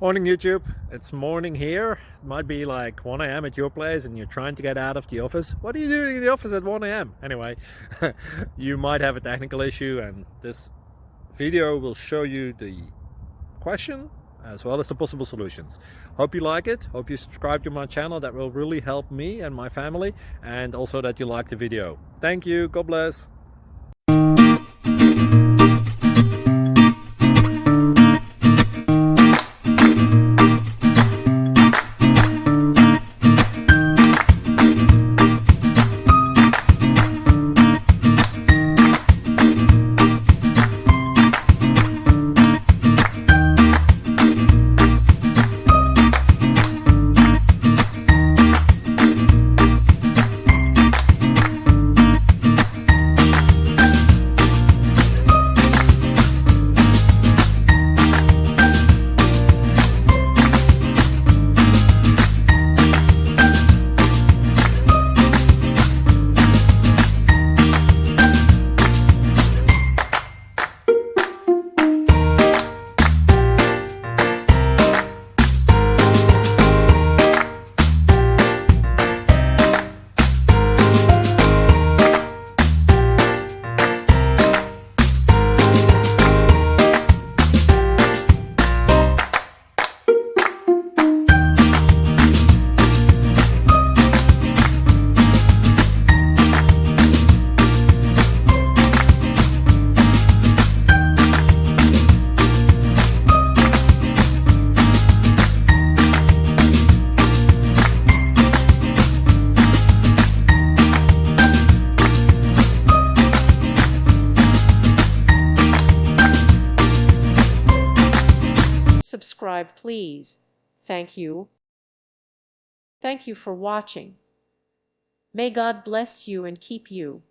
Morning YouTube, it's morning here. It might be like 1 a.m. at your place and you're trying to get out of the office. What are you doing in the office at 1 a.m.? Anyway, you might have a technical issue and this video will show you the question as well as the possible solutions. Hope you like it, hope you subscribe to my channel. That will really help me and my family, and also that you like the video. Thank you, God bless. Subscribe, please. Thank you. Thank you for watching. May God bless you and keep you.